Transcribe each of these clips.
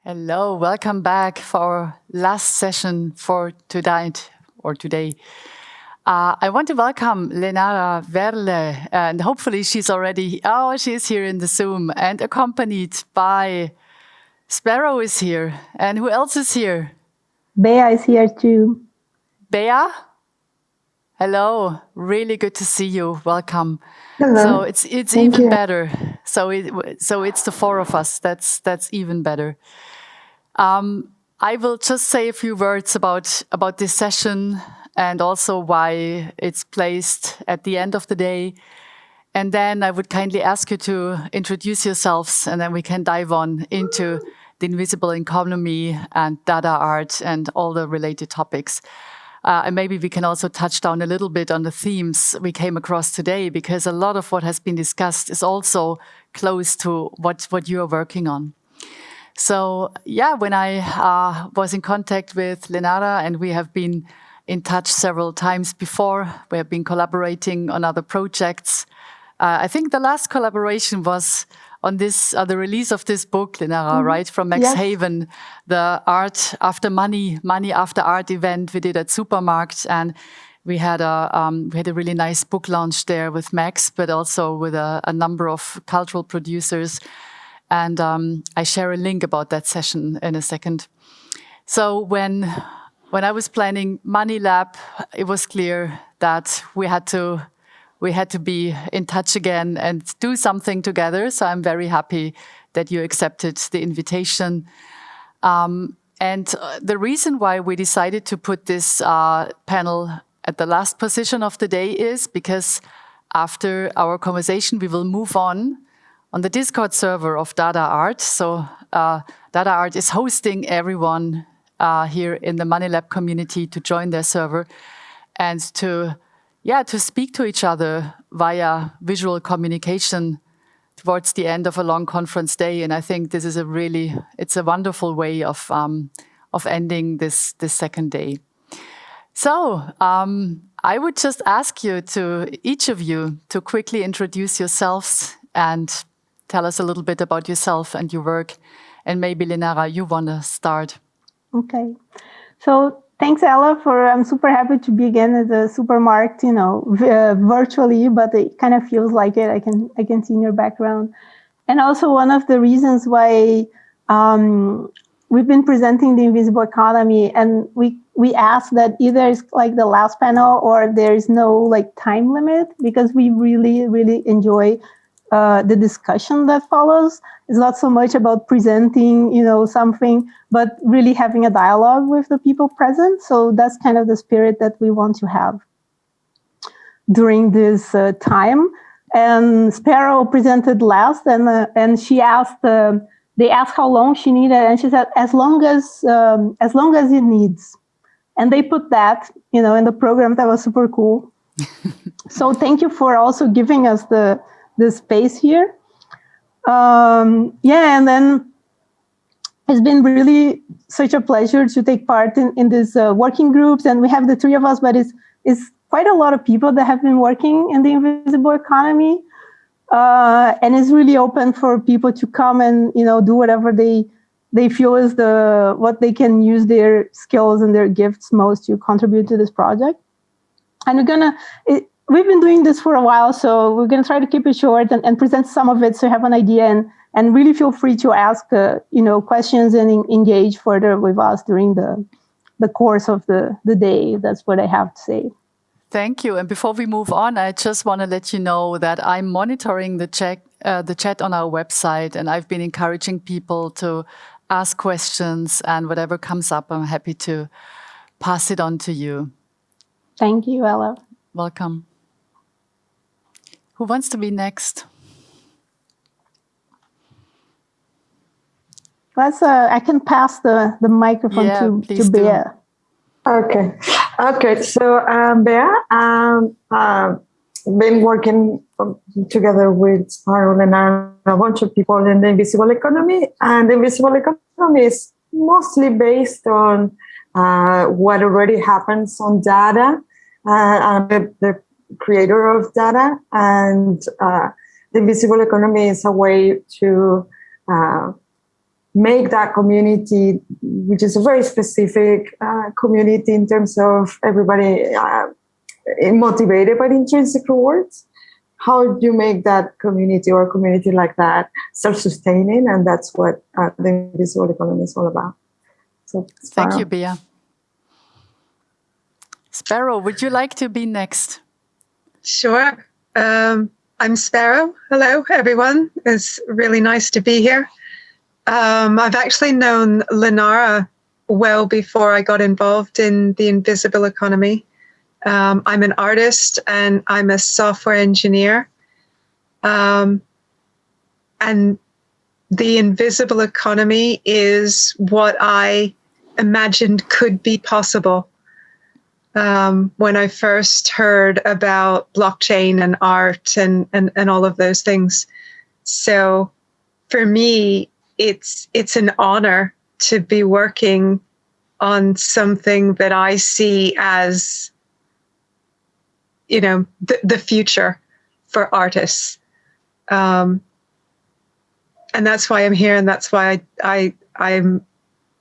Hello, welcome back for our last session for tonight or today. I want to welcome Lenara Verle, and hopefully she's here in the Zoom, and accompanied by Sparrow is here. And who else is here? Bea is here too. Bea? Hello, really good to see you. Welcome. Hello. So it's even better. So it's the four of us. That's even better. I will just say a few words about this session and also why it's placed at the end of the day. And then I would kindly ask you to introduce yourselves, and then we can dive on into the invisible economy and DADA.art and all the related topics. And maybe we can also touch down a little bit on the themes we came across today, because a lot of what has been discussed is also close to what you are working on. So yeah, when I was in contact with Lenara, and we have been in touch several times before, we have been collaborating on other projects. I think the last collaboration was on this, the release of this book, Lenara, right? From Max Haven, the Art After Money, Money After Art event we did at Supermarkt. And we had a really nice book launch there with Max, but also with a number of cultural producers. And I share a link about that session in a second. So when I was planning MoneyLab, it was clear that we had to be in touch again and do something together. So I'm very happy that you accepted the invitation. And the reason why we decided to put this panel at the last position of the day is because after our conversation, we will move on the Discord server of DADA.art. So DADA.art is hosting everyone here in the MoneyLab community to join their server and to speak to each other via visual communication towards the end of a long conference day. And I think this is it's a wonderful way of ending this second day. So I would just ask each of you to quickly introduce yourselves and tell us a little bit about yourself and your work. And maybe, Lenara, you want to start. Okay. So thanks, Ella, I'm super happy to be again at the Supermarkt, virtually, but it kind of feels like it. I can see in your background. And also one of the reasons why we've been presenting the invisible economy, and we asked that either it's like the last panel or there is no like time limit, because we really, really enjoy the discussion that follows. It's not so much about presenting, something, but really having a dialogue with the people present. So that's kind of the spirit that we want to have during this time. And Sparrow presented last, and she asked, they asked how long she needed, and she said as long as it needs. And they put that, in the program. That was super cool. So thank you for also giving us the space here. And then it's been really such a pleasure to take part in these working groups. And we have the three of us, but it's quite a lot of people that have been working in the invisible economy. And it's really open for people to come and, do whatever they feel is what they can use their skills and their gifts most to contribute to this project. And we've been doing this for a while, so we're going to try to keep it short and present some of it so you have an idea, and really feel free to ask questions and engage further with us during the course of the day. That's what I have to say. Thank you. And before we move on, I just want to let you know that I'm monitoring the chat on our website, and I've been encouraging people to ask questions, and whatever comes up, I'm happy to pass it on to you. Thank you, Ella. Welcome. Who wants to be next? I can pass the microphone to Bea. Okay. So Bea, been working together with Sparrow and a bunch of people in the invisible economy, and the invisible economy is mostly based on what already happens on DADA. I'm the creator of DADA, and the invisible economy is a way to make that community, which is a very specific community in terms of everybody motivated by the intrinsic rewards. How do you make that community or a community like that self-sustaining? And that's what the invisible economy is all about. So, thank you, Bea. Sparrow, would you like to be next? Sure. I'm Sparrow. Hello, everyone. It's really nice to be here. I've actually known Lenara well before I got involved in the invisible economy. I'm an artist and I'm a software engineer. And the invisible economy is what I imagined could be possible when I first heard about blockchain and art and all of those things. So for me, it's an honor to be working on something that I see as, you know, the future for artists. And that's why I'm here, and that's why I'm,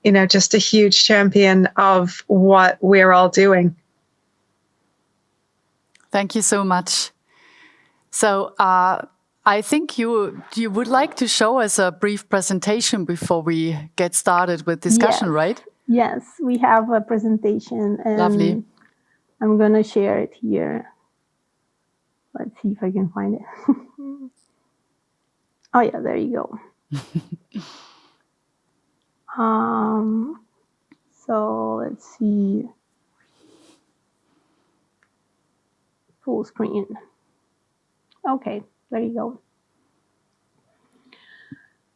you know, just a huge champion of what we're all doing. Thank you so much. So I think you would like to show us a brief presentation before we get started with discussion, yes. right? Yes, we have a presentation. And lovely. I'm going to share it here. Let's see if I can find it. Oh, yeah, there you go. So let's see. Full screen. Okay, there you go.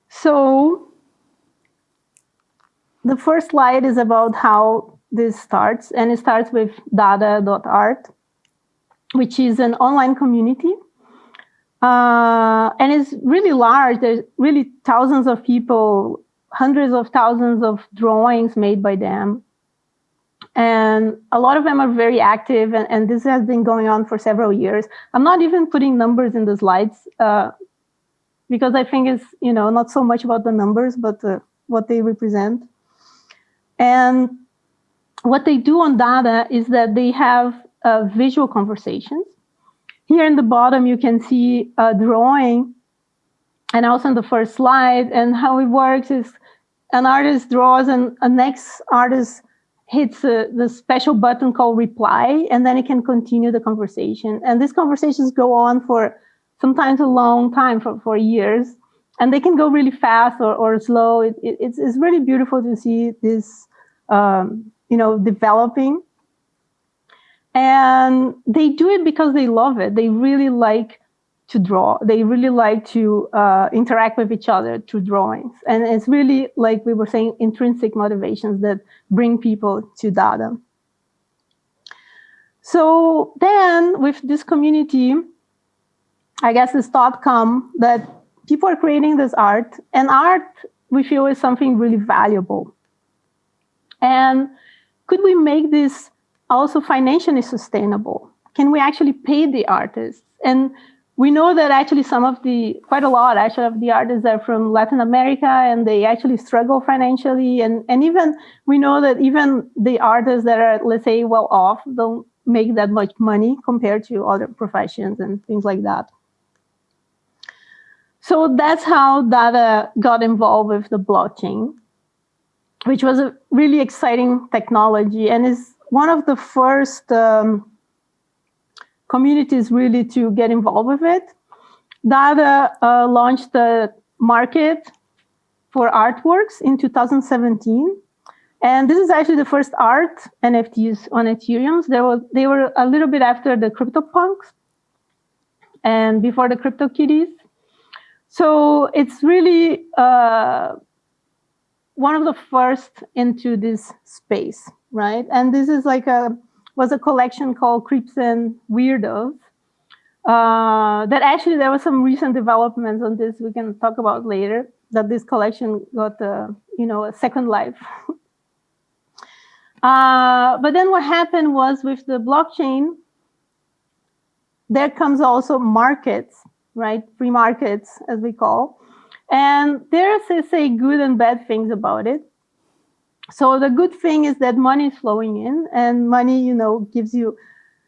So the first slide is about how this starts, and it starts with DADA.art, which is an online community. And it's really large. There's really thousands of people, hundreds of thousands of drawings made by them. And a lot of them are very active, and this has been going on for several years. I'm not even putting numbers in the slides because I think it's, you know, not so much about the numbers, but what they represent. And what they do on DADA is that they have visual conversations. Here in the bottom, you can see a drawing, and also in the first slide. And how it works is an artist draws, and a next artist hits the special button called reply, and then it can continue the conversation. And these conversations go on for sometimes a long time, for years. And they can go really fast or slow. It's really beautiful to see this, you know, developing. And they do it because they love it. They really like to draw. They really like to interact with each other through drawings. And it's really, like we were saying, intrinsic motivations that bring people to DADA. So then with this community, I guess this thought come that people are creating this art, and art, we feel, is something really valuable. And could we make this also financially sustainable? Can we actually pay the artists? And we know that actually quite a lot actually of the artists are from Latin America, and they actually struggle financially. And even we know that even the artists that are, let's say, well off, don't make that much money compared to other professions and things like that. So that's how DADA got involved with the blockchain, which was a really exciting technology, and is one of the first communities really to get involved with it. DADA launched the market for artworks in 2017. And this is actually the first art NFTs on Ethereum. They were a little bit after the CryptoPunks and before the CryptoKitties. So it's really one of the first into this space, right? And this is was a collection called Creeps and Weirdos. That actually, there was some recent developments on this we can talk about later, that this collection got a second life. But then what happened was, with the blockchain, there comes also markets, right? Free markets, as we call. And there's, say, good and bad things about it. So the good thing is that money is flowing in, and money, gives you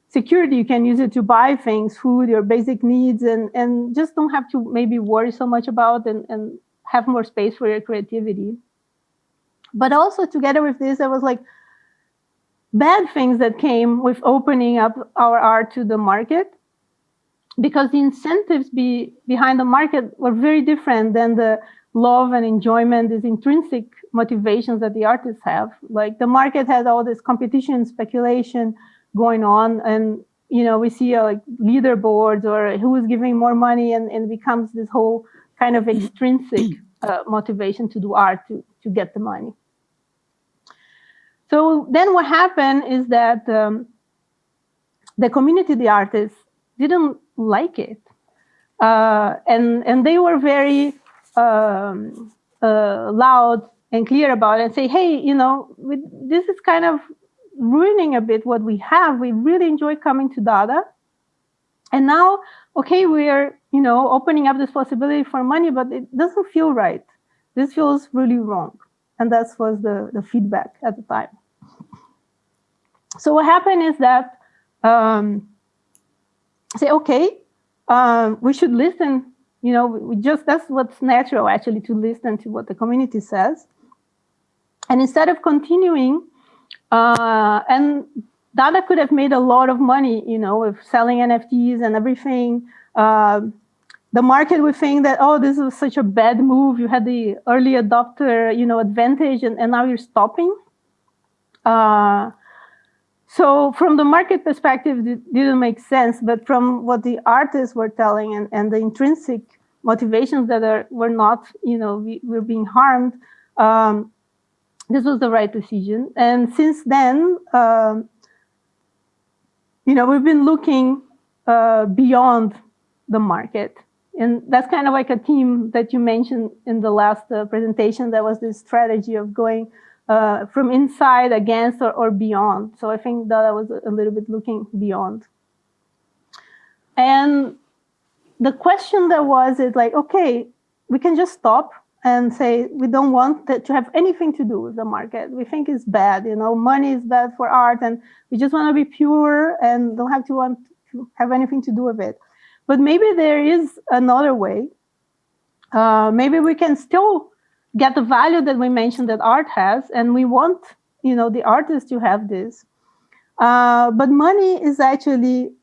security. You can use it to buy things, food, your basic needs, and just don't have to maybe worry so much about and have more space for your creativity. But also together with this, there was like bad things that came with opening up our art to the market, because the incentives behind the market were very different than the love and enjoyment, these intrinsic motivations that the artists have. Like the market had all this competition, speculation going on, and we see like leaderboards or who is giving more money, and it becomes this whole kind of extrinsic motivation to do art to get the money. So then what happened is that the community, the artists, didn't like it, and they were very loud and clear about it, and say, hey, this is kind of ruining a bit what we have. We really enjoy coming to DADA, and now, okay, we are opening up this possibility for money, but it doesn't feel right. This feels really wrong, and that was the feedback at the time. So what happened is that say, okay, we should listen. That's what's natural, actually, to listen to what the community says. And instead of continuing, and DADA could have made a lot of money, with selling NFTs and everything. The market would think that, oh, this was such a bad move. You had the early adopter, advantage, and now you're stopping. So from the market perspective, it didn't make sense. But from what the artists were telling and the intrinsic motivations that were not, we're being harmed, this was the right decision. And since then, we've been looking beyond the market. And that's kind of like a theme that you mentioned in the last presentation. That was this strategy of going from inside, against, or beyond. So I think that I was a little bit looking beyond. And the question that was is like, okay, we can just stop and say we don't want that to have anything to do with the market. We think it's bad, money is bad for art, and we just want to be pure and don't have to have anything to do with it. But maybe there is another way. Maybe we can still get the value that we mentioned that art has, and we want, the artists to have this. But money is actually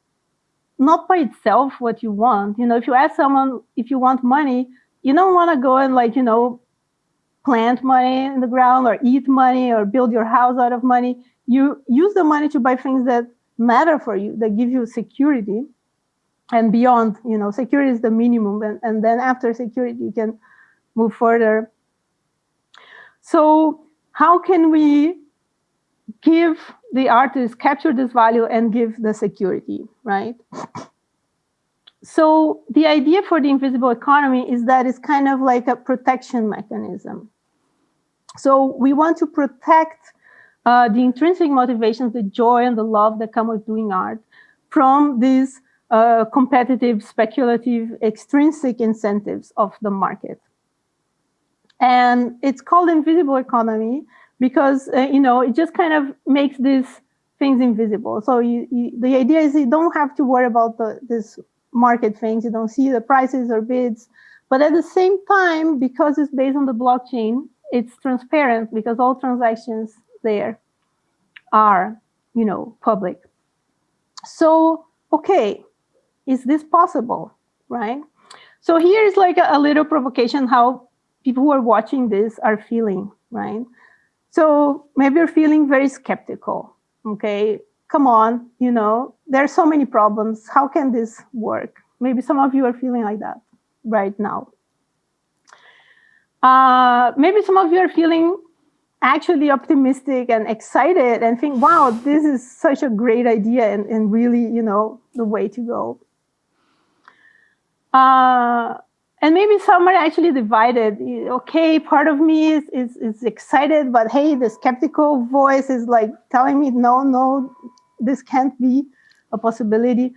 not by itself what you want. If you ask someone if you want money, you don't want to go and plant money in the ground or eat money or build your house out of money. You use the money to buy things that matter for you, that give you security. And beyond, security is the minimum. And then after security, you can move further. So how can we give the artists, capture this value and give the security, right? So the idea for the invisible economy is that it's kind of like a protection mechanism. So we want to protect the intrinsic motivations, the joy and the love that come with doing art from these competitive, speculative, extrinsic incentives of the market. And it's called invisible economy because, it just kind of makes these things invisible. So the idea is you don't have to worry about this market things. You don't see the prices or bids. But at the same time, because it's based on the blockchain, it's transparent because all transactions there are, public. So, okay, is this possible, right? So here's like a little provocation how people who are watching this are feeling, right? So maybe you're feeling very skeptical, okay? Come on, there are so many problems. How can this work? Maybe some of you are feeling like that right now. Maybe some of you are feeling actually optimistic and excited and think, wow, this is such a great idea and really, the way to go. And maybe some are actually divided. Okay, part of me is excited, but hey, the skeptical voice is like telling me, no, this can't be a possibility.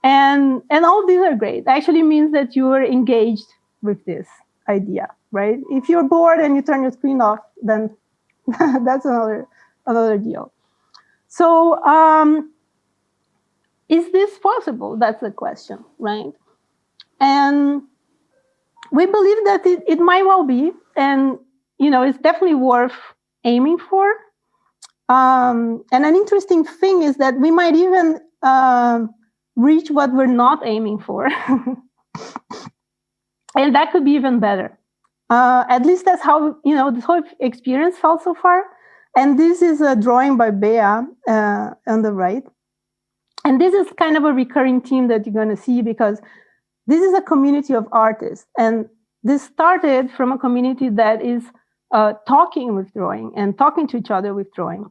And all these are great. It actually means that you are engaged with this. idea, right? If you're bored and you turn your screen off, then that's another deal. So is this possible? That's the question, right? And we believe that it might well be, and it's definitely worth aiming for. And an interesting thing is that we might even reach what we're not aiming for. And that could be even better. At least that's how, this whole experience felt so far. And this is a drawing by Bea on the right. And this is kind of a recurring theme that you're going to see, because this is a community of artists. And this started from a community that is talking with drawing and talking to each other with drawing.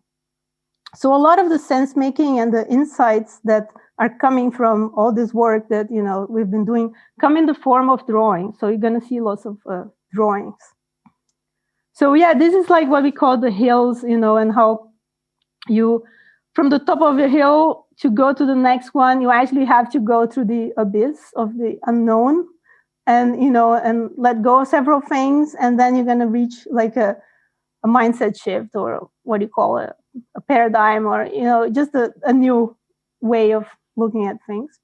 So a lot of the sense making and the insights that are coming from all this work that we've been doing come in the form of drawing. So you're going to see lots of drawings. So yeah, this is like what we call the hills, and how you, from the top of the hill to go to the next one, you actually have to go through the abyss of the unknown, and and let go of several things, and then you're going to reach like a mindset shift, or what do you call it? A paradigm, or just a new way of looking at things.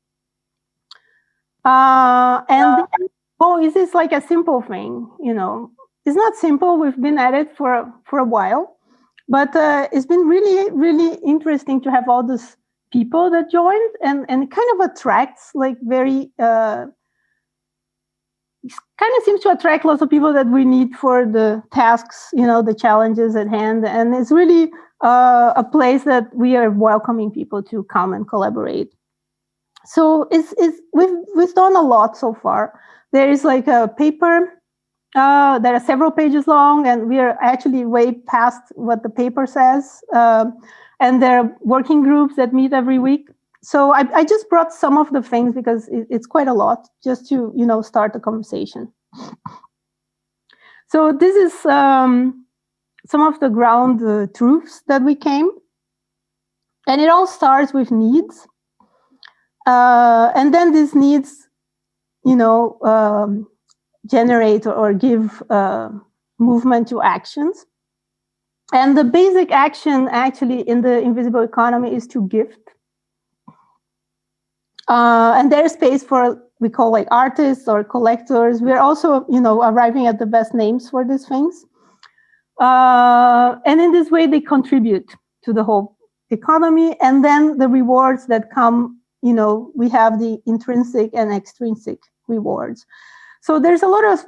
And is this like a simple thing? It's not simple. We've been at it for a while, but it's been really, really interesting to have all these people that joined, and it kind of attracts like very. It kind of seems to attract lots of people that we need for the tasks, the challenges at hand, and it's really a place that we are welcoming people to come and collaborate. So we've done a lot so far. There is like a paper that are several pages long, and we are actually way past what the paper says. And there are working groups that meet every week. So I just brought some of the things because it's quite a lot, just to start the conversation. So this is some of the ground truths that we came, and it all starts with needs, and then these needs, generate or give movement to actions. And the basic action actually in the invisible economy is to gift. And there's space for, we call like artists or collectors. We're also, arriving at the best names for these things. And in this way, they contribute to the whole economy. And then the rewards that come, we have the intrinsic and extrinsic rewards. So there's a lot of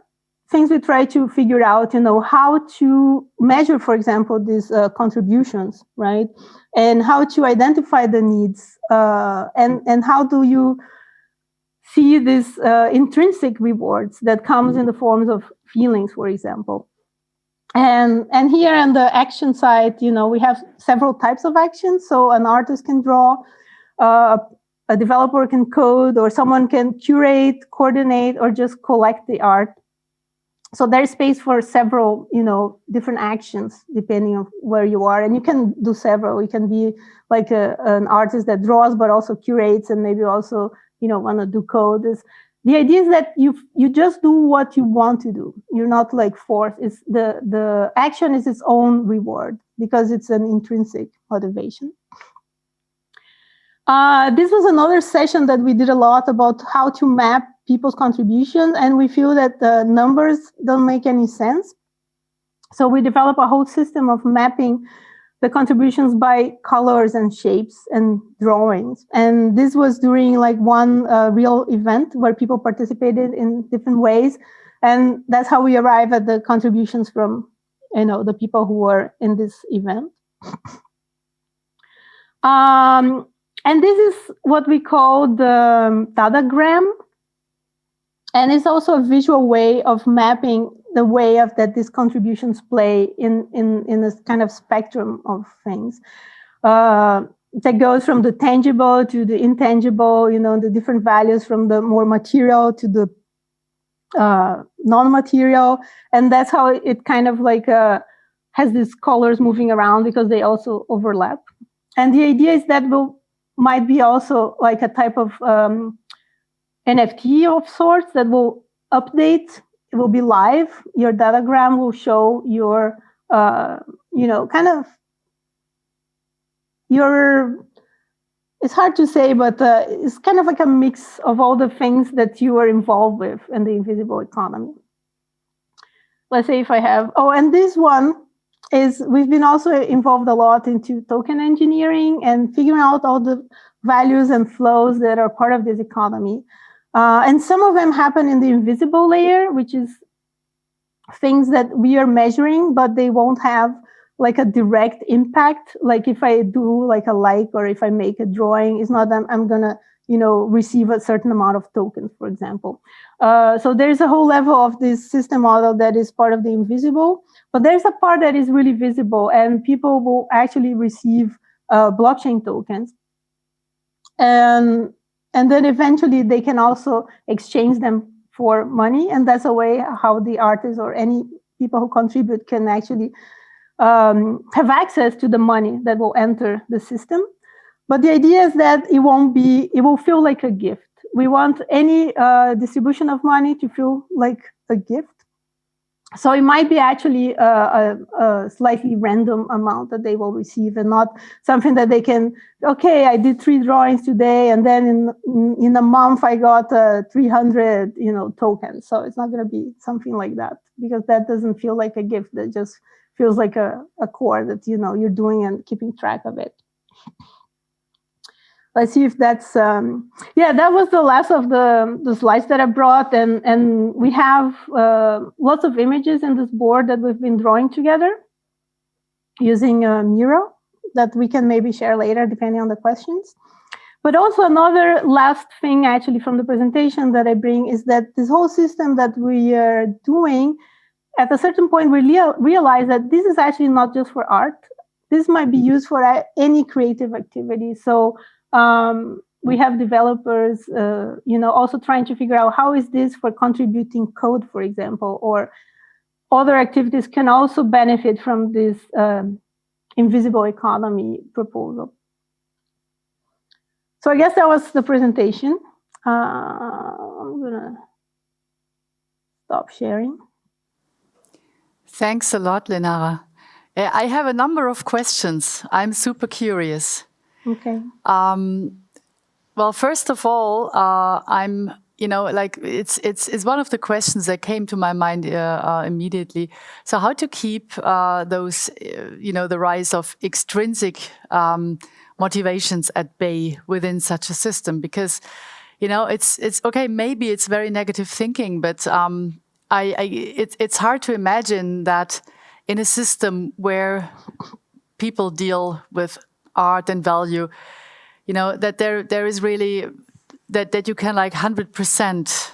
things we try to figure out, how to measure, for example, these contributions, right? And how to identify the needs, and how do you see these intrinsic rewards that comes in the forms of feelings, for example. And here on the action side, we have several types of actions. So an artist can draw, a developer can code, or someone can curate, coordinate, or just collect the art. So there's space for several, different actions depending on where you are, and you can do several. You can be like an artist that draws, but also curates, and maybe also, want to do code. The idea is that you just do what you want to do. You're not like forced. It's the action is its own reward because it's an intrinsic motivation. This was another session that we did a lot about how to map people's contributions, and we feel that the numbers don't make any sense. So we developed a whole system of mapping the contributions by colors and shapes and drawings. And this was during like one real event where people participated in different ways. And that's how we arrive at the contributions from, the people who were in this event. And this is what we call the DADA-gram. And it's also a visual way of mapping the way that these contributions play in this kind of spectrum of things that goes from the tangible to the intangible, the different values from the more material to the non-material. And that's how it kind of like has these colors moving around because they also overlap. And the idea is that might be also like a type of NFT of sorts that will update it will be live. Your datagram will show your, kind of your, it's hard to say, but it's kind of like a mix of all the things that you are involved with in the invisible economy. Let's say if I have, and this one is, we've been also involved a lot into token engineering and figuring out all the values and flows that are part of this economy. And some of them happen in the invisible layer, which is things that we are measuring, but they won't have like a direct impact. Like if I do like a like, or if I make a drawing, it's not that I'm gonna, receive a certain amount of tokens, for example. So there's a whole level of this system model that is part of the invisible, but there's a part that is really visible, and people will actually receive blockchain tokens. And then eventually they can also exchange them for money. And that's a way how the artists or any people who contribute can actually have access to the money that will enter the system. But the idea is that it will feel like a gift. We want any distribution of money to feel like a gift. So it might be actually a slightly random amount that they will receive, and not something that they can, okay, I did 3 drawings today, and then in a month I got 300, tokens. So it's not going to be something like that, because that doesn't feel like a gift. That just feels like a core that, you're doing and keeping track of it. Let's see if that's, that was the last of the slides that I brought. And we have lots of images in this board that we've been drawing together using Miro that we can maybe share later, depending on the questions. But also another last thing actually from the presentation that I bring is that this whole system that we are doing, at a certain point, we realize that this is actually not just for art. This might be used for any creative activity. So we have developers, also trying to figure out how is this for contributing code, for example, or other activities can also benefit from this invisible economy proposal. So I guess that was the presentation. I'm gonna stop sharing. Thanks a lot, Lenara. I have a number of questions. I'm super curious. Okay. Well, first of all, I'm, it's one of the questions that came to my mind immediately. So how to keep those, the rise of extrinsic motivations at bay within such a system? Because, it's okay, maybe it's very negative thinking, but it's hard to imagine that in a system where people deal with art and value, that there is really that you can 100%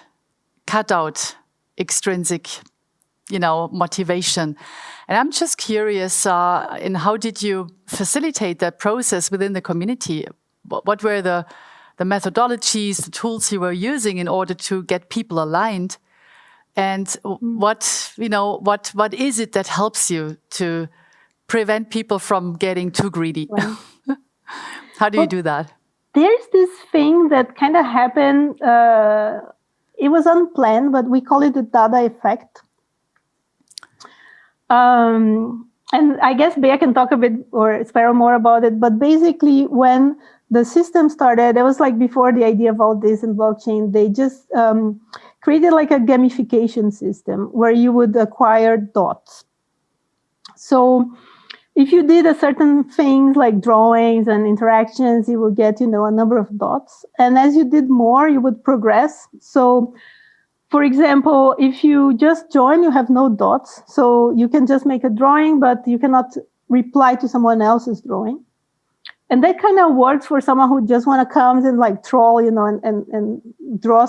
cut out extrinsic, motivation. And I'm just curious, in how did you facilitate that process within the community? What were the methodologies, the tools you were using in order to get people aligned? And what is it that helps you to prevent people from getting too greedy? Well, how do you do that? There's this thing that kind of happened. It was unplanned, but we call it the DADA effect. And I guess Bea can talk a bit, or Sparrow, more about it. But basically, when the system started, it was before the idea of all this in blockchain, they just created a gamification system where you would acquire dots. So if you did a certain things like drawings and interactions, you would get, a number of dots. And as you did more, you would progress. So, for example, if you just join, you have no dots. So you can just make a drawing, but you cannot reply to someone else's drawing. And that kind of works for someone who just want to come and troll, and draw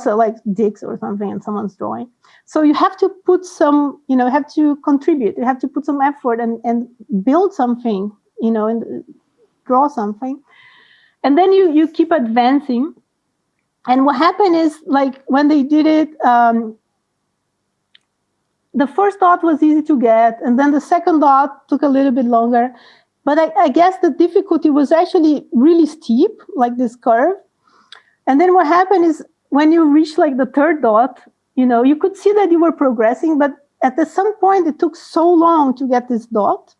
dicks or something in someone's drawing. So you have to put some, you have to contribute. You have to put some effort and build something, and draw something. And then you keep advancing. And what happened is, when they did it, the first dot was easy to get. And then the second dot took a little bit longer. But I guess the difficulty was actually really steep, like this curve. And then what happened is when you reach the third dot, you could see that you were progressing, but at some point it took so long to get this dot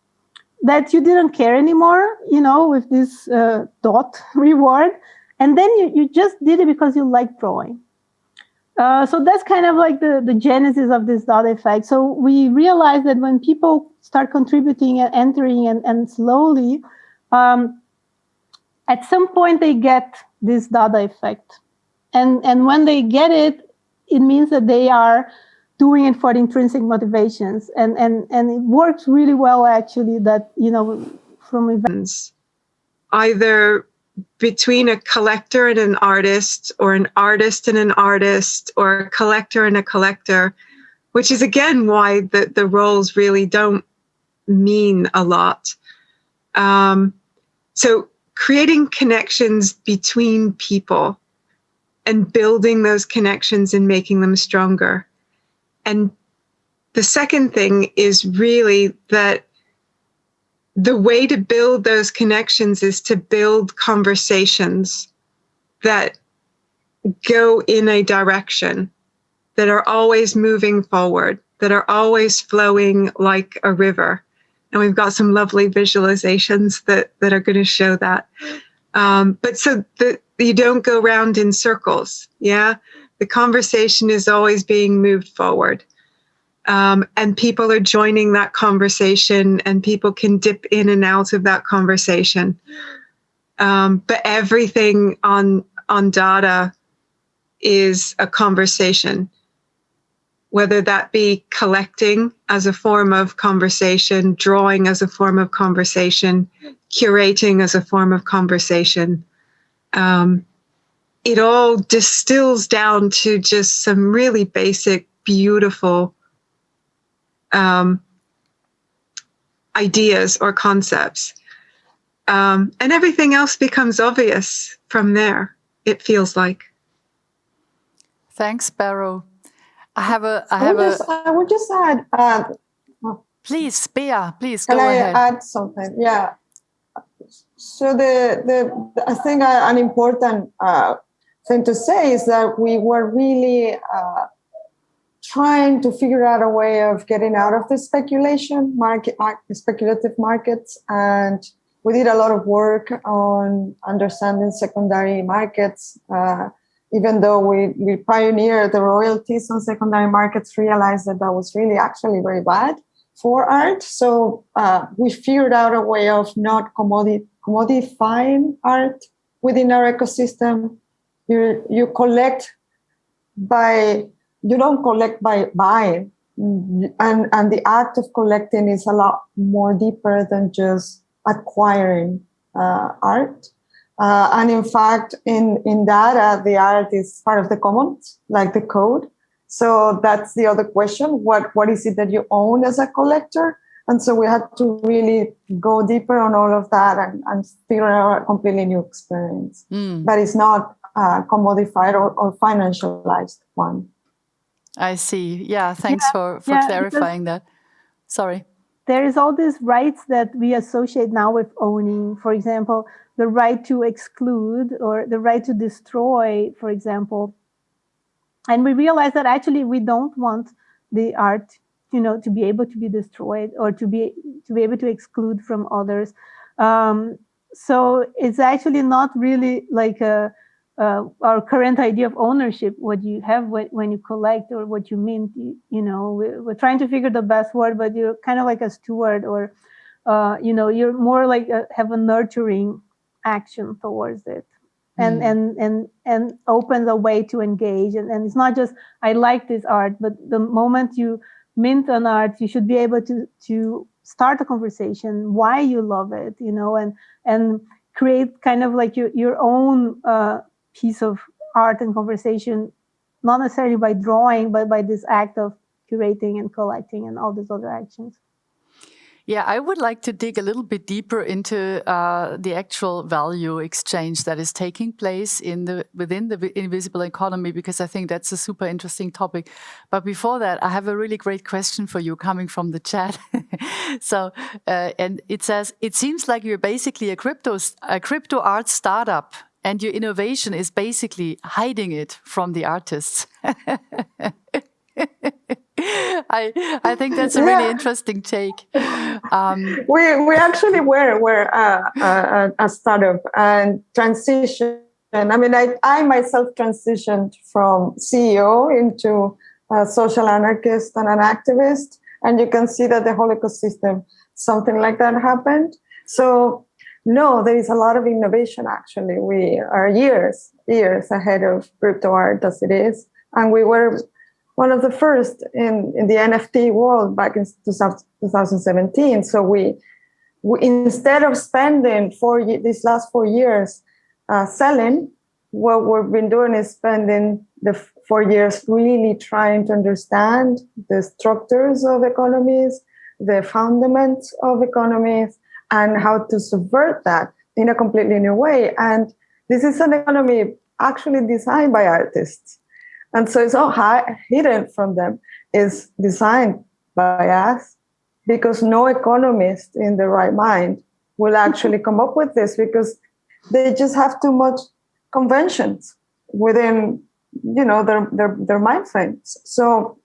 that you didn't care anymore, with this dot reward. And then you just did it because you like drawing. So that's kind of like the genesis of this dot effect. So we realized that when people start contributing and entering and slowly, at some point they get this DADA effect. And when they get it, it means that they are doing it for the intrinsic motivations. And it works really well, actually, that, from events. Either between a collector and an artist, or an artist and an artist, or a collector and a collector, which is, again, why the roles really don't mean a lot. So creating connections between people and building those connections and making them stronger. And the second thing is really that the way to build those connections is to build conversations that go in a direction, that are always moving forward, that are always flowing like a river. And we've got some lovely visualizations that are going to show that. But so that you don't go round in circles. Yeah. The conversation is always being moved forward. And people are joining that conversation, and people can dip in and out of that conversation. But everything on DADA is a conversation, whether that be collecting as a form of conversation, drawing as a form of conversation, curating as a form of conversation. It all distills down to just some really basic, beautiful ideas or concepts. And everything else becomes obvious from there, it feels like. Thanks, Sparrow. I would just add. Please, Bea, please go ahead. Can I add something? Yeah. So I think an important thing to say is that we were really trying to figure out a way of getting out of the speculative markets, and we did a lot of work on understanding secondary markets. Even though we pioneered the royalties on secondary markets, realized that was really actually very bad for art. So we figured out a way of not commodifying art within our ecosystem. You collect you don't collect by buying, and the act of collecting is a lot more deeper than just acquiring art. And in fact, in DADA, the art is part of the commons, like the code. So that's the other question. What is it that you own as a collector? And so we had to really go deeper on all of that and figure out a completely new experience. But it's not a commodified or financialized one. I see. Yeah, thanks for clarifying that. Sorry. There is all these rights that we associate now with owning. For example, the right to exclude or the right to destroy, for example. And we realize that actually we don't want the art, to be able to be destroyed or to be able to exclude from others. So it's actually not really like our current idea of ownership, what you have when you collect or what you mint. We're trying to figure the best word, but you're kind of like a steward, or you're more like have a nurturing action towards it, and opens a way to engage. And it's not just I like this art, but the moment you mint an art, you should be able to start a conversation why you love it, and create kind of like your own piece of art and conversation, not necessarily by drawing, but by this act of curating and collecting and all these other actions. Yeah, I would like to dig a little bit deeper into the actual value exchange that is taking place within the invisible economy, because I think that's a super interesting topic. But before that, I have a really great question for you coming from the chat. So, and it says, it seems like you're basically a crypto art startup, and your innovation is basically hiding it from the artists. I think that's a really interesting take. We actually were a startup and transition. I mean, I myself transitioned from CEO into a social anarchist and an activist, and you can see that the whole ecosystem, something like that happened. So no, there is a lot of innovation. Actually, we are years ahead of DADA.art as it is, and we were one of the first in the NFT world back in 2017. So we instead of spending these last 4 years selling, what we've been doing is spending the 4 years really trying to understand the structures of economies, the fundaments of economies, and how to subvert that in a completely new way. And this is an economy actually designed by artists. And so it's all hidden from them. It's designed by us, because no economist in the right mind will actually come up with this, because they just have too much conventions within, their mind frames. So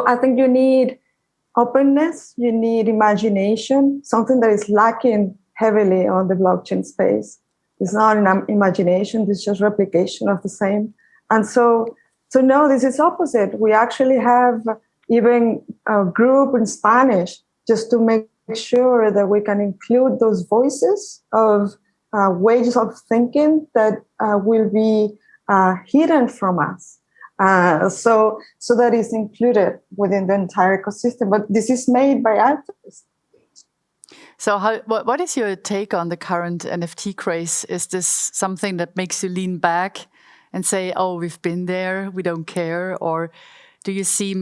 I think you need openness, you need imagination, something that is lacking heavily on the blockchain space. It's not an imagination, it's just replication of the same. And so no, this is opposite. We actually have even a group in Spanish just to make sure that we can include those voices of ways of thinking that will be hidden from us. So that is included within the entire ecosystem. But this is made by artists. So what is your take on the current NFT craze? Is this something that makes you lean back and say, oh, we've been there, we don't care? Or do you see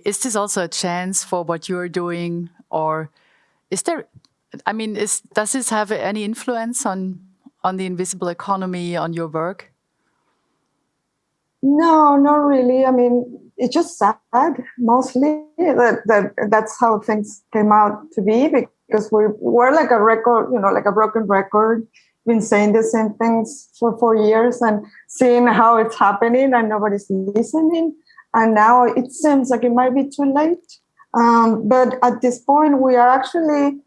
is this also a chance for what you're doing? Or does this have any influence on the invisible economy, on your work? No, not really. I mean, it's just sad, mostly, that's how things came out to be, because we're like a record, like a broken record, been saying the same things for 4 years and seeing how it's happening and nobody's listening. And now it seems like it might be too late. But at this point, we are actually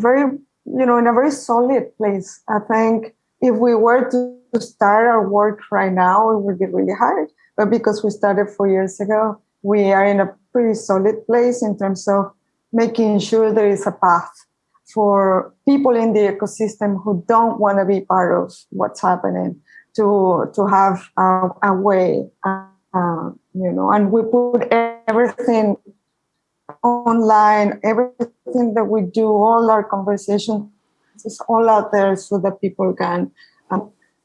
very, in a very solid place. I think if we were to start our work right now, it would be really hard. But because we started 4 years ago, we are in a pretty solid place in terms of making sure there is a path for people in the ecosystem who don't want to be part of what's happening to have a way, and we put everything online, everything that we do, all our conversations, it's all out there so that people can.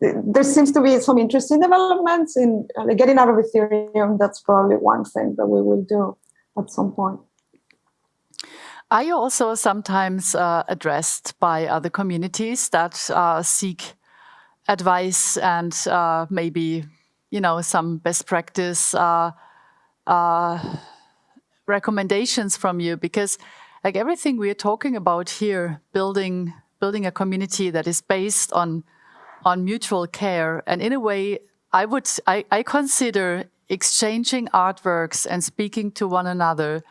There seems to be some interesting developments in getting out of Ethereum. That's probably one thing that we will do at some point. Are you also sometimes addressed by other communities that seek advice and maybe, some best practice recommendations from you? Because like everything we are talking about here, building a community that is based on mutual care, and in a way, I consider exchanging artworks and speaking to one another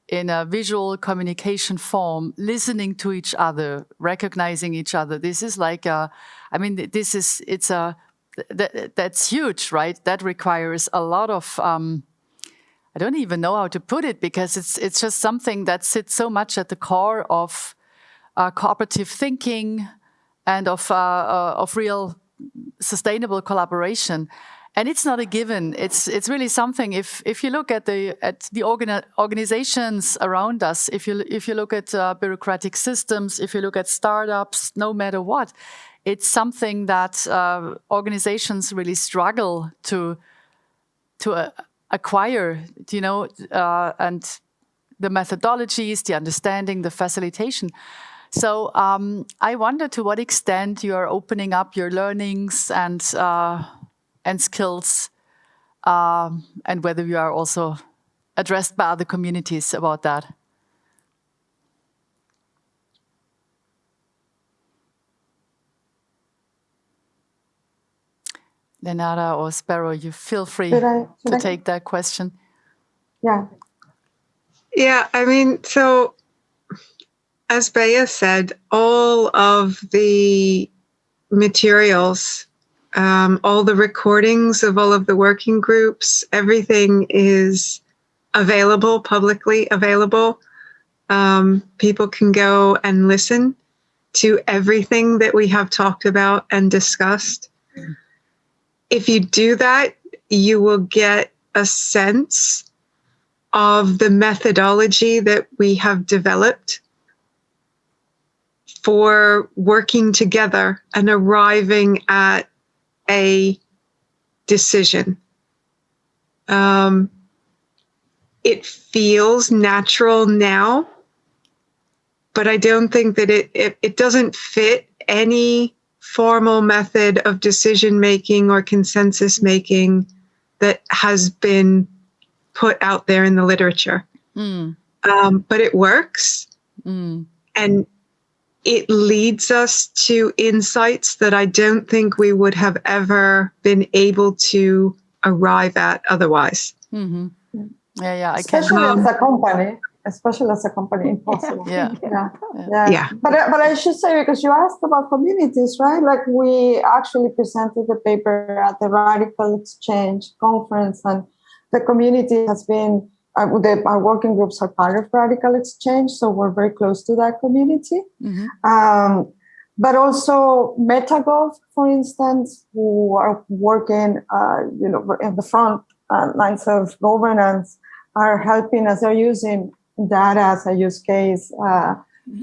in a visual communication form, listening to each other, recognizing each other. This is like that's huge, right? That requires a lot of, I don't even know how to put it, because it's just something that sits so much at the core of cooperative thinking and of real sustainable collaboration. And it's not a given. It's really something. If you look at the organizations around us, if you look at bureaucratic systems, if you look at startups, no matter what, it's something that organizations really struggle to acquire. And the methodologies, the understanding, the facilitation. So I wonder to what extent you are opening up your learnings and skills, and whether you are also addressed by other communities about that. Lenara or Sparrow, you feel free to take that question. Yeah. Yeah, I mean, so as Bea said, all of the materials, all the recordings of all of the working groups, everything is available, publicly available. People can go and listen to everything that we have talked about and discussed. If you do that, you will get a sense of the methodology that we have developed for working together and arriving at a decision. It feels natural now, but I don't think that it doesn't fit any formal method of decision making or consensus making that has been put out there in the literature. But it works, and it leads us to insights that I don't think we would have ever been able to arrive at otherwise. Mm-hmm. Yeah, I especially as a company. Especially as a company, impossible. Yeah. But I should say, because you asked about communities, right? Like, we actually presented the paper at the Radical Exchange conference, and the community has been, our working groups are part of Radical Exchange, so we're very close to that community. But also MetaGov, for instance, who are working, in the front lines of governance, are helping us. They're using data as a use case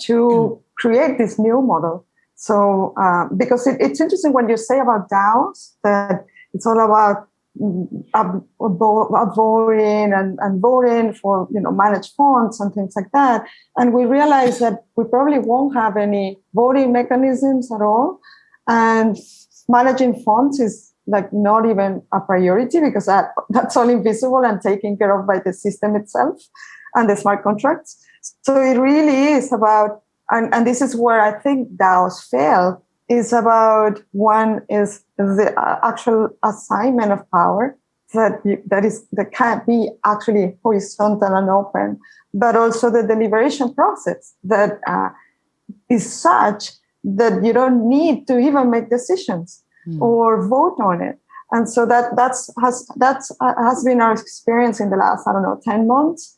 to create this new model. So, because it's interesting when you say about DAOs that it's all about voting and voting for managed funds and things like that. And we realize that we probably won't have any voting mechanisms at all. And managing funds is like not even a priority, because that's all invisible and taken care of by the system itself and the smart contracts. So it really is about, and this is where I think DAOs fail, is about, one is the actual assignment of power that can't be actually horizontal and open, but also the deliberation process that is such that you don't need to even make decisions or vote on it. And so that's has been our experience in the last, 10 months,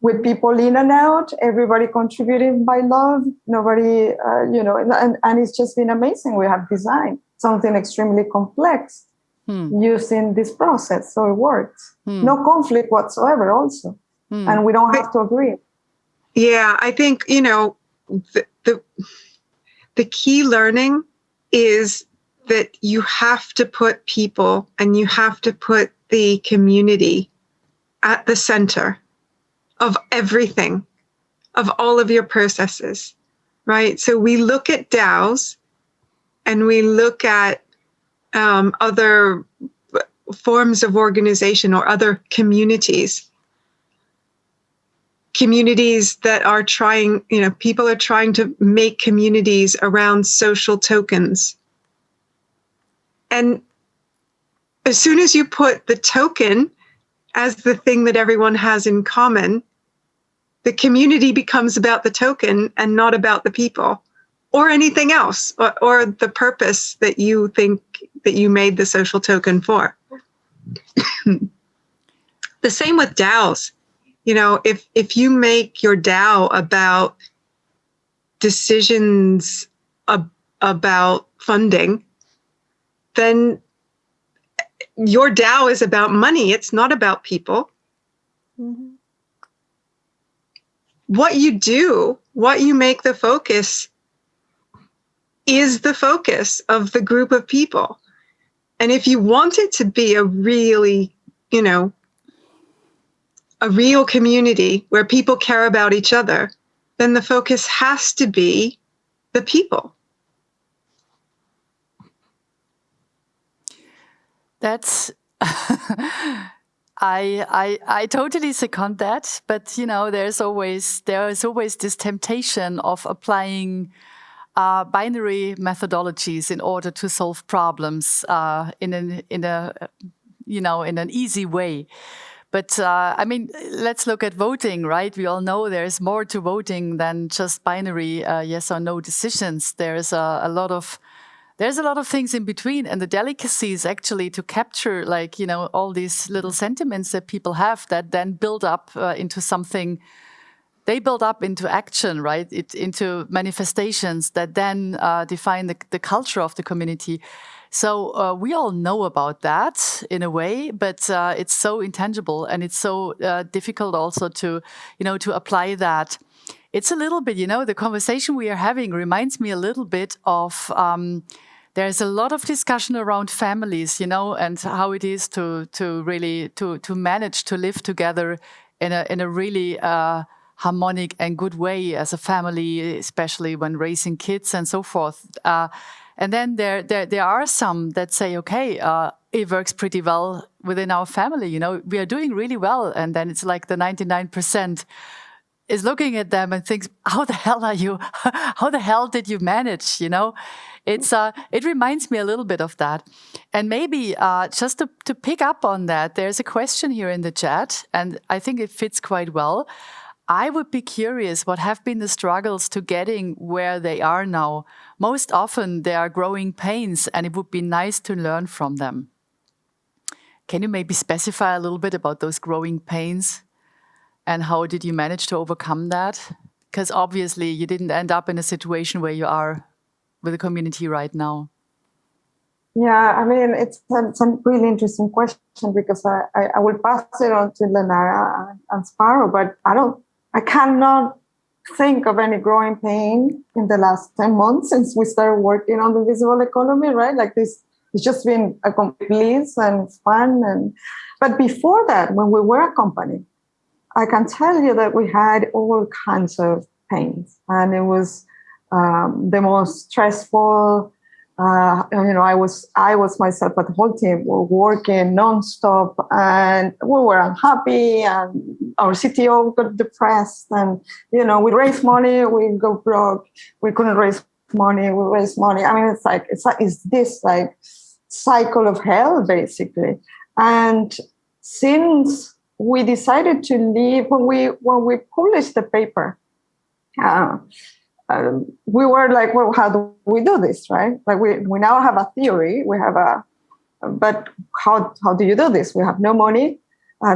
with people in and out, everybody contributing by love, nobody, and it's just been amazing. We have designed something extremely complex using this process, so it works. No conflict whatsoever also, and we don't have to agree. Yeah, I think, the key learning is that you have to put people and you have to put the community at the center of everything, of all of your processes, right? So we look at DAOs and we look at other forms of organization or other communities that are trying, people are trying to make communities around social tokens. And as soon as you put the token as the thing that everyone has in common, the community becomes about the token and not about the people or anything else, or the purpose that you think that you made the social token for. The same with DAOs. If you make your DAO about decisions about funding, then your DAO is about money. It's not about people. What you do, what you make the focus, is the focus of the group of people. And if you want it to be a really, a real community where people care about each other, then the focus has to be the people. That's I totally second that, but there is always this temptation of applying binary methodologies in order to solve problems in an easy way. But I mean, let's look at voting, right? We all know there's more to voting than just binary yes or no decisions. There's a lot of things in between, and the delicacy is actually to capture, like, you know, all these little sentiments that people have that then build up into something. They build up into action, right? Into manifestations that then define the culture of the community. So we all know about that in a way, but it's so intangible, and it's so difficult also to, you know, to apply that. It's a little bit, you know, the conversation we are having reminds me a little bit of, there's a lot of discussion around families, you know, and how it is to really manage to live together in a really harmonic and good way as a family, especially when raising kids and so forth. And then there are some that say, okay, it works pretty well within our family. You know, we are doing really well. And then it's like the 99% is looking at them and thinks, how the hell are you? How the hell did you manage? You know, it reminds me a little bit of that. And maybe just to pick up on that, there's a question here in the chat, and I think it fits quite well. I would be curious, what have been the struggles to getting where they are now? Most often there are growing pains, and it would be nice to learn from them. Can you maybe specify a little bit about those growing pains? And how did you manage to overcome that? Because obviously you didn't end up in a situation where you are with the community right now. Yeah, I mean, it's a really interesting question, because I will pass it on to Lenara and Sparrow, but I cannot think of any growing pain in the last 10 months since we started working on the visible economy, right? Like this, it's just been a complete bliss and fun. But before that, when we were a company, I can tell you that we had all kinds of pains, and it was the most stressful. You know, I was myself, but the whole team were working nonstop, and we were unhappy, and our CTO got depressed, and, you know, we raised money, we go broke, we couldn't raise money, we raised money. I mean, it's this like cycle of hell, basically. And since we decided to leave, when we published the paper, we were like, well, how do we do this, right? Like we now have a theory, but how do you do this? We have no money.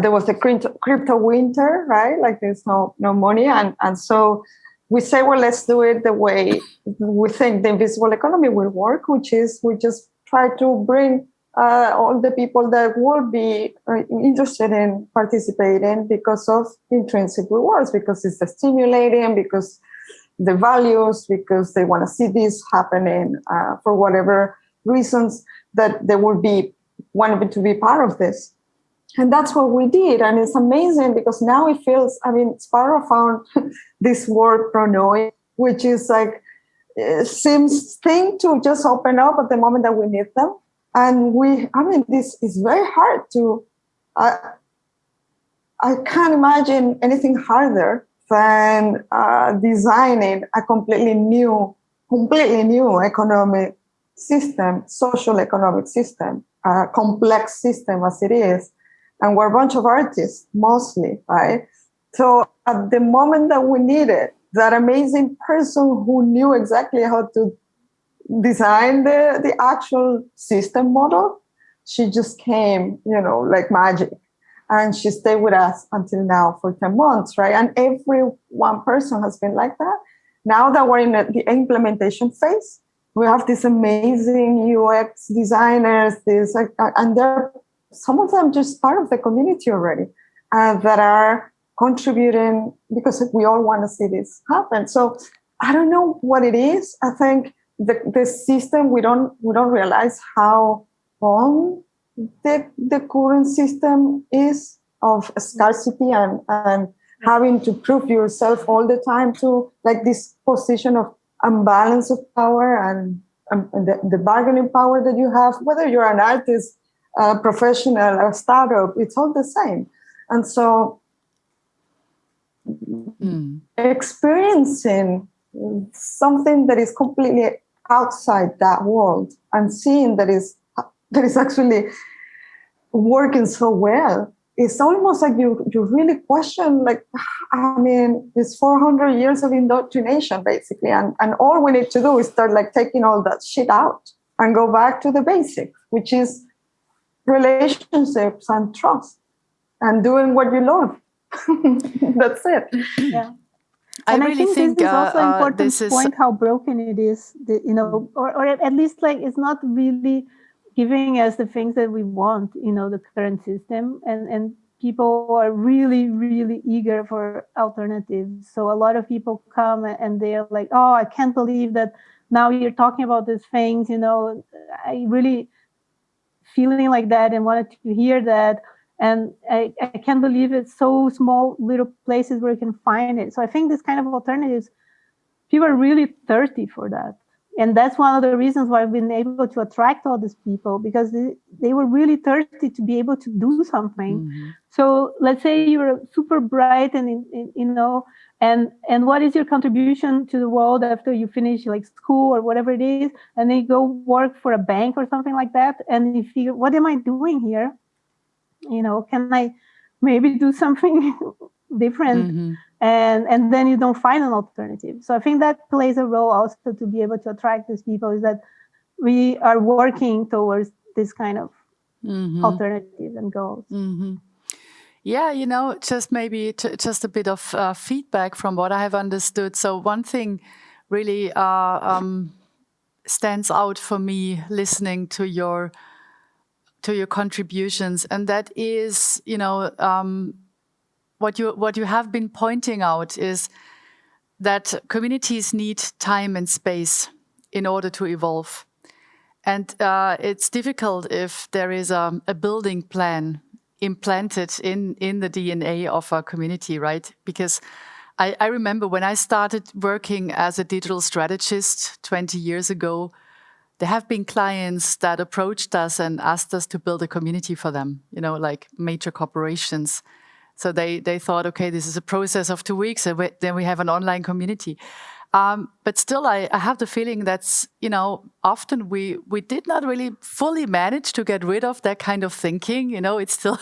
There was the crypto winter, right? Like there's no money. And so we say, well, let's do it the way we think the invisible economy will work, which is we just try to bring all the people that will be interested in participating because of intrinsic rewards, because it's stimulating, because the values, because they want to see this happening for whatever reasons, that they will be wanting to be part of this. And that's what we did. And it's amazing because now it feels, I mean, Sparrow found this word pronoia, which is like, seems thing to just open up at the moment that we need them. And this is very hard to, I can't imagine anything harder than designing a completely new economic system, social economic system, a complex system as it is. And we're a bunch of artists, mostly, right? So at the moment that we needed that amazing person who knew exactly how to design the actual system model, she just came, you know, like magic. And she stayed with us until now for 10 months, right? And every one person has been like that. Now that we're in the implementation phase, we have these amazing UX designers, and they're some of them just part of the community already that are contributing because we all want to see this happen. So I don't know what it is. I think the system, we don't realize how wrong the current system is of scarcity and having to prove yourself all the time to like this position of imbalance of power and the bargaining power that you have, whether you're an artist, a professional, a startup, it's all the same. And so experiencing something that is completely outside that world and seeing that is actually working so well it's almost like you really question, like, I mean, it's 400 years of indoctrination, basically. And all we need to do is start like taking all that shit out and go back to the basics, which is relationships and trust and doing what you love. That's it. Yeah. I And really I think think this is also important this is point how broken it is, you know, or at least like it's not really giving us the things that we want, you know, the current system, and people are really, really eager for alternatives. So a lot of people come and they're like, oh, I can't believe that now you're talking about these things, you know, I really feeling like that and wanted to hear that. And I can't believe it's so small little places where you can find it. So I think this kind of alternatives, people are really thirsty for that. And that's one of the reasons why I've been able to attract all these people, because they were really thirsty to be able to do something. Mm-hmm. So let's say you're super bright and, you know, and what is your contribution to the world after you finish like school or whatever it is, and then you go work for a bank or something like that, and you figure, what am I doing here? You know, can I maybe do something different? Mm-hmm. And then you don't find an alternative. So I think that plays a role also to be able to attract these people, is that we are working towards this kind of alternative and goals. Mm-hmm. Yeah, you know, just maybe just a bit of feedback from what I have understood. So one thing really stands out for me listening to your contributions, and that is, you know, what you have been pointing out is that communities need time and space in order to evolve. And it's difficult if there is a building plan implanted in the DNA of a community, right? Because I remember when I started working as a digital strategist 20 years ago, there have been clients that approached us and asked us to build a community for them, you know, like major corporations. So they thought, okay, this is a process of 2 weeks, and then we have an online community. But still, I have the feeling that's, you know, often we did not really fully manage to get rid of that kind of thinking. You know, it still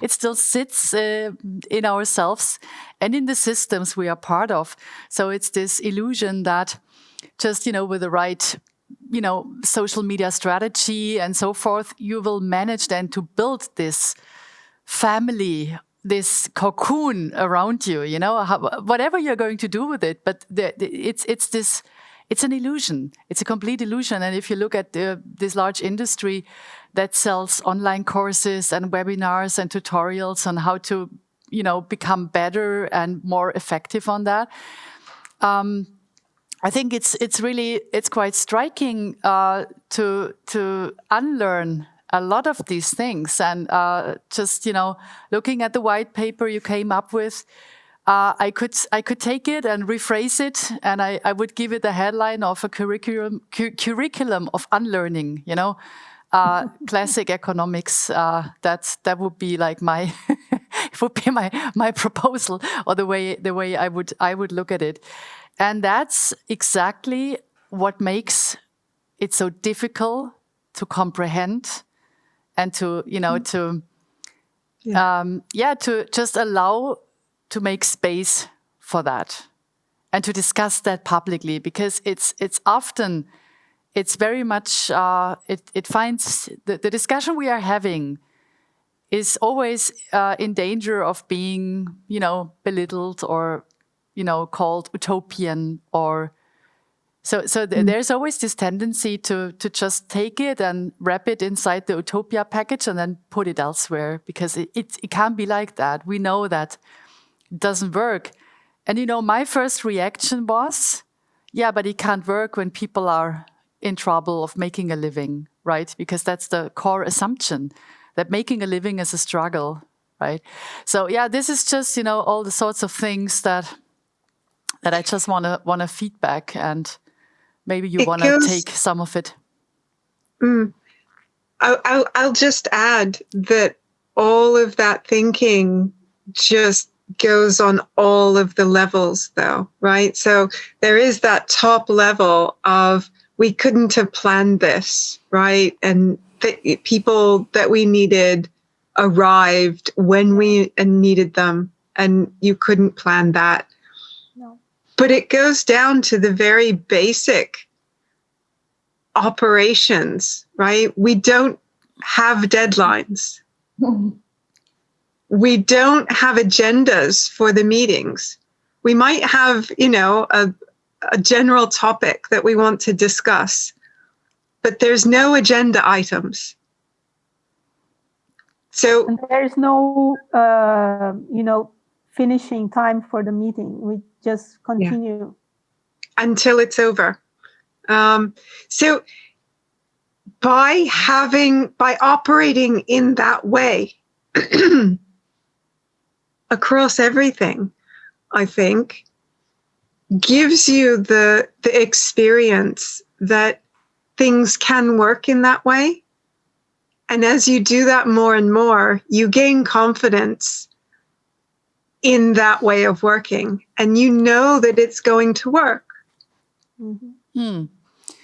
it still sits in ourselves and in the systems we are part of. So it's this illusion that just, you know, with the right, you know, social media strategy and so forth, you will manage then to build this family, this cocoon around you, you know, whatever you're going to do with it. But it's an illusion. It's a complete illusion. And if you look at this large industry that sells online courses and webinars and tutorials on how to, you know, become better and more effective on that, I think it's quite striking to unlearn a lot of these things. And just, you know, looking at the white paper you came up with, I could take it and rephrase it, and I would give it the headline of a curriculum of unlearning, you know, classic economics. That would be like my it would be my proposal, or the way I would look at it. And that's exactly what makes it so difficult to comprehend and to, you know, to just allow to make space for that and to discuss that publicly, because it's often, it's very much, it finds the discussion we are having is always in danger of being, you know, belittled or, you know, called utopian, or so there's always this tendency to just take it and wrap it inside the utopia package and then put it elsewhere, because it can't be like that. We know that it doesn't work. And, you know, my first reaction was, yeah, but it can't work when people are in trouble of making a living, right? Because that's the core assumption, that making a living is a struggle, right? So, yeah, this is just, you know, all the sorts of things that I just want to feedback, and maybe you want to take some of it. I'll just add that all of that thinking just goes on all of the levels, though, right? So there is that top level of, we couldn't have planned this, right? And the people that we needed arrived when we needed them, and you couldn't plan that. No. But it goes down to the very basic operations, right? We don't have deadlines. We don't have agendas for the meetings. We might have, a general topic that we want to discuss, but there's no agenda items. So And there's no, finishing time for the meeting. We just continue. Until it's over. So by operating in that way across everything, I think, gives you the experience that things can work in that way. And as you do that more and more, you gain confidence in that way of working, and you know that it's going to work. Mm-hmm.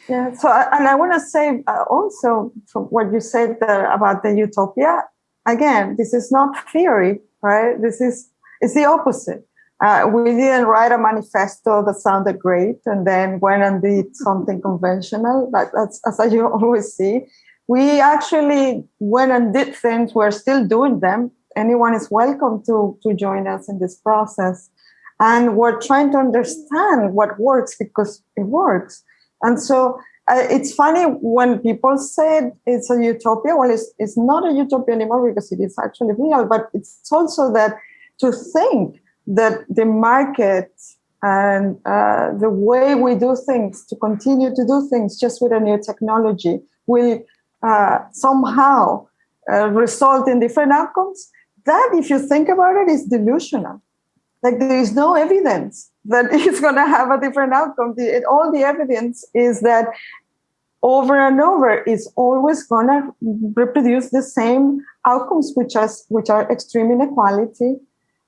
Yeah. So, and I want to say also from what you said about the utopia, again, this is not theory, right? It's the opposite. We didn't write a manifesto that sounded great and then went and did something conventional. That's as you always see. We actually went and did things. We're still doing them. Anyone is welcome to join us in this process. And we're trying to understand what works because it works. And so it's funny when people say it's a utopia. Well, it's not a utopia anymore because it is actually real, but it's also that to think that the market and the way we do things, to continue to do things just with a new technology will somehow result in different outcomes. That, if you think about it, is delusional. Like there is no evidence that it's going to have a different outcome. All the evidence is that over and over is always going to reproduce the same outcomes, which are extreme inequality,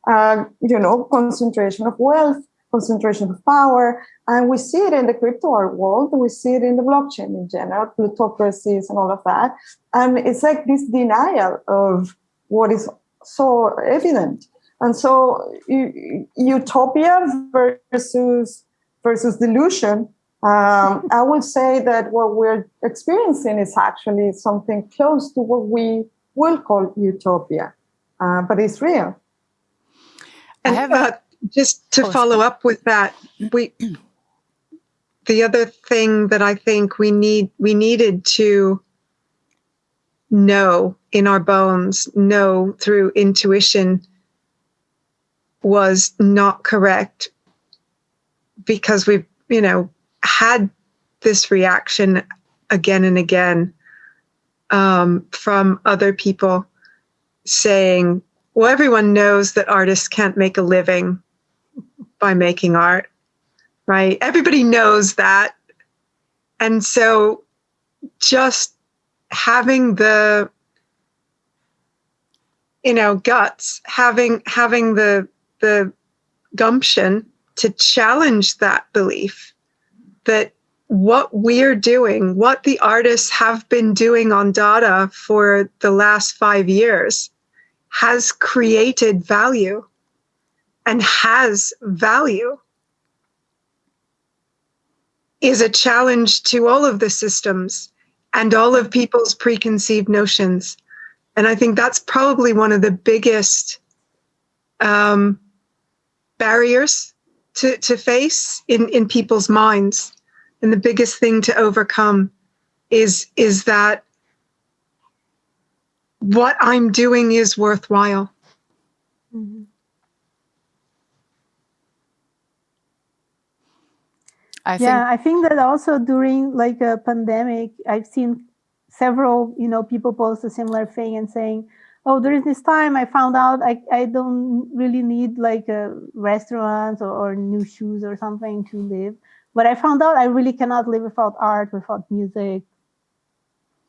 concentration of wealth, concentration of power. And we see it in the crypto art world. We see it in the blockchain in general, plutocracies and all of that. And it's like this denial of what is so evident. And so utopia versus delusion, I would say that what we're experiencing is actually something close to what we will call utopia, but it's real. And just to follow up with that, the other thing that I think we needed to know in our bones, know through intuition, was not correct, because we've, had this reaction again and again from other people saying, well, everyone knows that artists can't make a living by making art, right? Everybody knows that. And so just having the, guts, having the gumption to challenge that belief that what we're doing, what the artists have been doing on DADA for the last 5 years has created value and has value, is a challenge to all of the systems and all of people's preconceived notions. And I think that's probably one of the biggest barriers to face in people's minds. And the biggest thing to overcome is that what I'm doing is worthwhile. Mm-hmm. I think that also during like a pandemic, I've seen several, people post a similar thing and saying, oh, there is this time I found out I don't really need like a restaurant or new shoes or something to live. But I found out I really cannot live without art, without music,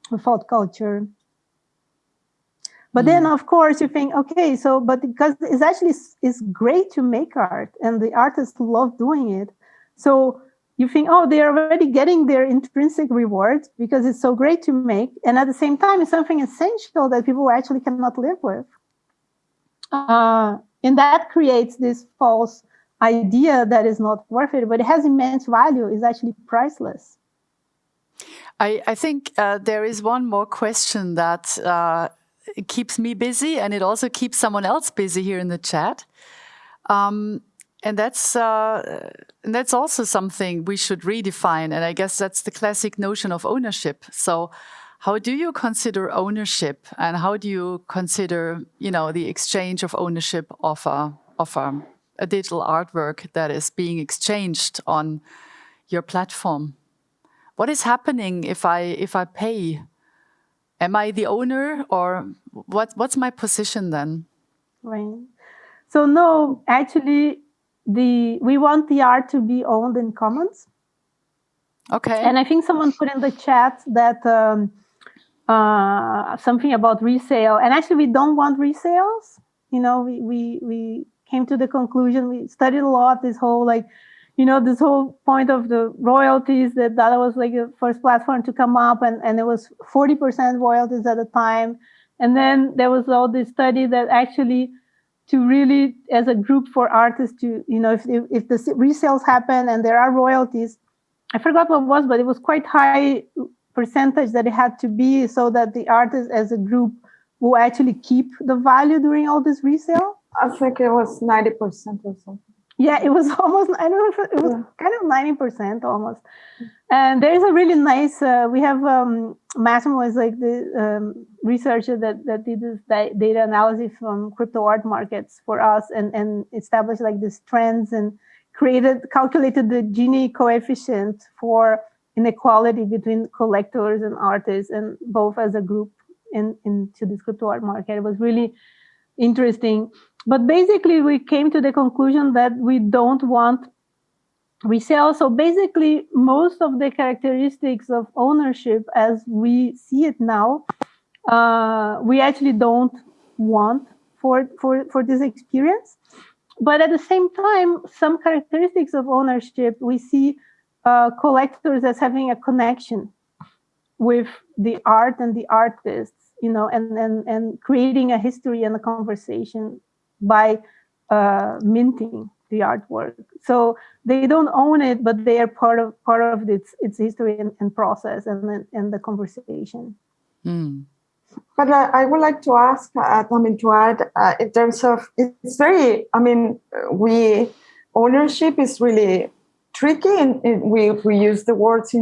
without culture. But then, of course, you think, okay, but because it's great to make art and the artists love doing it. So you think, oh, they're already getting their intrinsic reward because it's so great to make. And at the same time, it's something essential that people actually cannot live with. And that creates this false idea that is not worth it, but it has immense value, is actually priceless. I think there is one more question that it keeps me busy, and it also keeps someone else busy here in the chat. And that's also something we should redefine. And I guess that's the classic notion of ownership. So how do you consider ownership, and how do you consider, the exchange of ownership of a digital artwork that is being exchanged on your platform? What is happening if I pay? Am I the owner, or what's my position then? Right. So no, actually, we want the art to be owned in commons. Okay. And I think someone put in the chat that something about resale. And actually, we don't want resales. We came to the conclusion. We studied a lot this whole this whole point of the royalties, that DADA was like the first platform to come up, and it was 40% royalties at the time. And then there was all this study that actually, to really, as a group for artists to, if the resales happen and there are royalties, I forgot what it was, but it was quite high percentage that it had to be, so that the artists as a group will actually keep the value during all this resale. I think it was 90% or something. Yeah, it was almost, I don't know if it was kind of 90% almost. And there's a really nice, we have, Massimo is like the researcher that did this data analysis from crypto art markets for us, and established like these trends, and calculated the Gini coefficient for inequality between collectors and artists, and both as a group into this crypto art market. It was really interesting. But basically, we came to the conclusion that we don't want resale. So basically, most of the characteristics of ownership as we see it now, we actually don't want for this experience. But at the same time, some characteristics of ownership, we see collectors as having a connection with the art and the artists, and creating a history and a conversation by minting the artwork. So they don't own it, but they are part of its history and process and the conversation. Mm. But I would like to ask, to add, in terms of, it's very, ownership is really tricky, and we use the words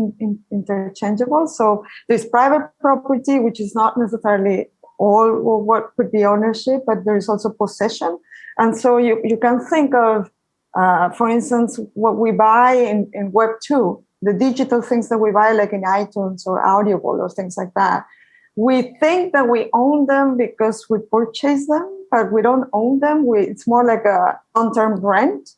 interchangeable. So there's private property, which is not necessarily all what could be ownership, but there is also possession. And so you can think of, for instance, what we buy in Web 2, the digital things that we buy, like in iTunes or Audible or things like that. We think that we own them because we purchase them, but we don't own them. It's more like a long-term rent,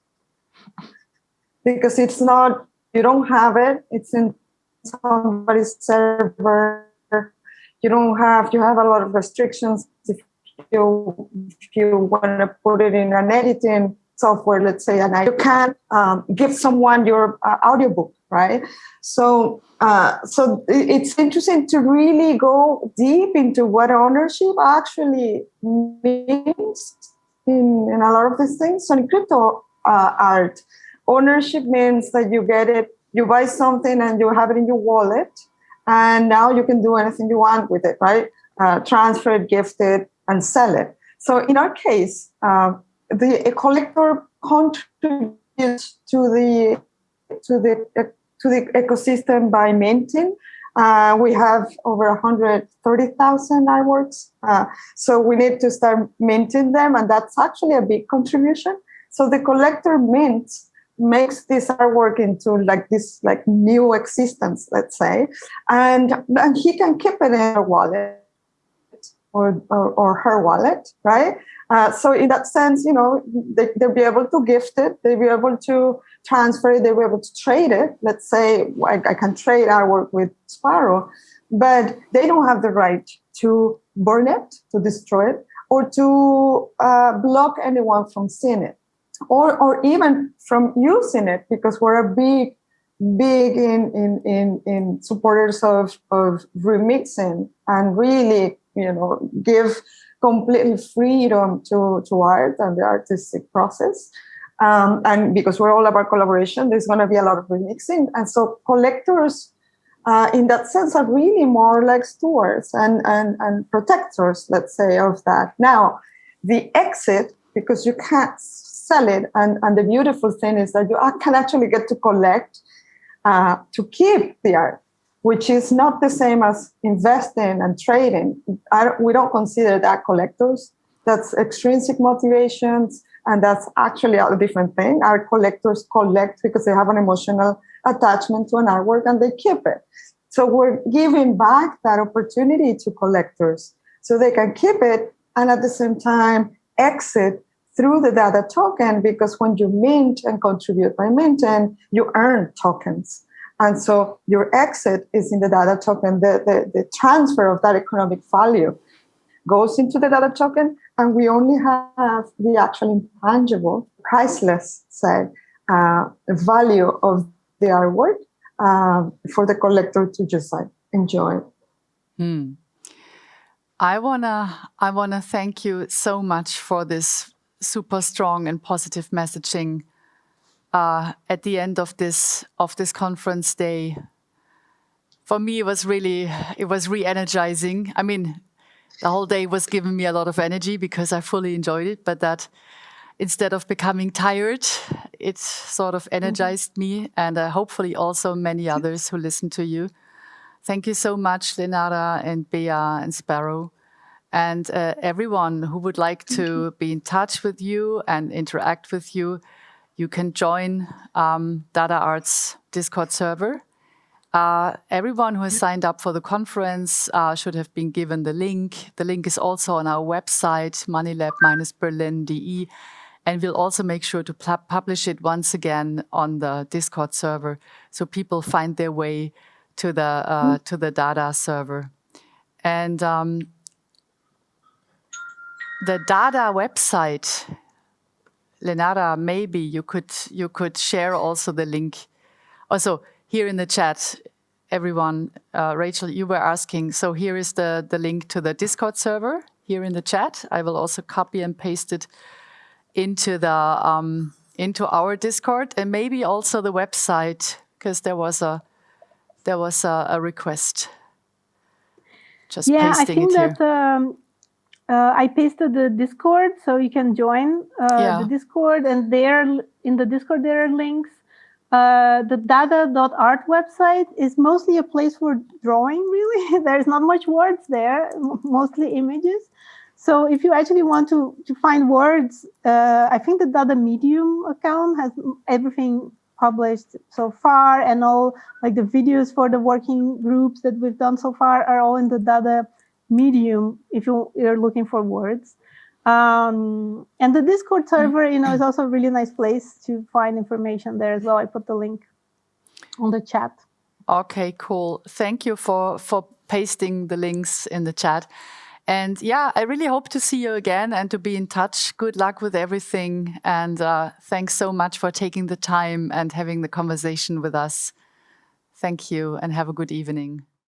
because it's not, you don't have it. It's in somebody's server. You have a lot of restrictions. If you want to put it in an editing software, let's say, and you can't give someone your audiobook, right? So it's interesting to really go deep into what ownership actually means in a lot of these things. So in crypto art, ownership means that you get it, you buy something and you have it in your wallet, and now you can do anything you want with it, right? Transfer it, gift it, and sell it. So in our case, a collector contributes to the ecosystem by minting. We have over 130,000 artworks. So we need to start minting them, and that's actually a big contribution. So the collector mints, makes this artwork into this new existence, let's say, and he can keep it in a wallet or her wallet, right? So in that sense, they'll be able to gift it, they'll be able to transfer it, they'll be able to trade it. Let's say I can trade artwork with Sparrow, but they don't have the right to burn it, to destroy it, or to block anyone from seeing it, or even from using it, because we're a big big in supporters of remixing and really, give completely freedom to art and the artistic process. And because we're all about collaboration, there's going to be a lot of remixing. And so collectors, in that sense, are really more like stewards and protectors, let's say, of that. Now, the exit, because you can't sell it, and the beautiful thing is that you can actually get to collect to keep the art, which is not the same as investing and trading. We don't consider that collectors. That's extrinsic motivations, and that's actually a different thing. Our collectors collect because they have an emotional attachment to an artwork and they keep it. So we're giving back that opportunity to collectors so they can keep it and at the same time exit through the DADA token, because when you mint and contribute by minting, you earn tokens. And so your exit is in the DADA token. The transfer of that economic value goes into the DADA token, and we only have the actual intangible, priceless, say, value of the artwork for the collector to just enjoy. I wanna thank you so much for this super strong and positive messaging at the end of this conference day. For me, it was re-energizing. I mean, the whole day was giving me a lot of energy because I fully enjoyed it, but that instead of becoming tired, it sort of energized me, and hopefully also many others who listen to you. Thank you so much, Lenara and Bea and Sparrow. And everyone who would like to be in touch with you and interact with you, you can join DADA.art's Discord server. Everyone who has signed up for the conference should have been given the link. The link is also on our website, MoneyLab-Berlin.de, and we'll also make sure to publish it once again on the Discord server so people find their way to the DADA server. And the DADA website, Lenara, maybe you could share also the link. Also, here in the chat, everyone, Rachel, you were asking, so here is the link to the Discord server here in the chat. I will also copy and paste it into our Discord, and maybe also the website, because there was a request. Just pasting it here. I think that I pasted the Discord, so you can join the Discord, and there in the Discord there are links. The DADA.art website is mostly a place for drawing, really. There's not much words there, mostly images. So if you actually want to find words, I think the DADA Medium account has everything published so far, and all like the videos for the working groups that we've done so far are all in the DADA Medium if you're looking for words. And the Discord server, is also a really nice place to find information there as well. I put the link on the chat. Okay, cool. Thank you for pasting the links in the chat. And yeah, I really hope to see you again and to be in touch. Good luck with everything. And thanks so much for taking the time and having the conversation with us. Thank you and have a good evening.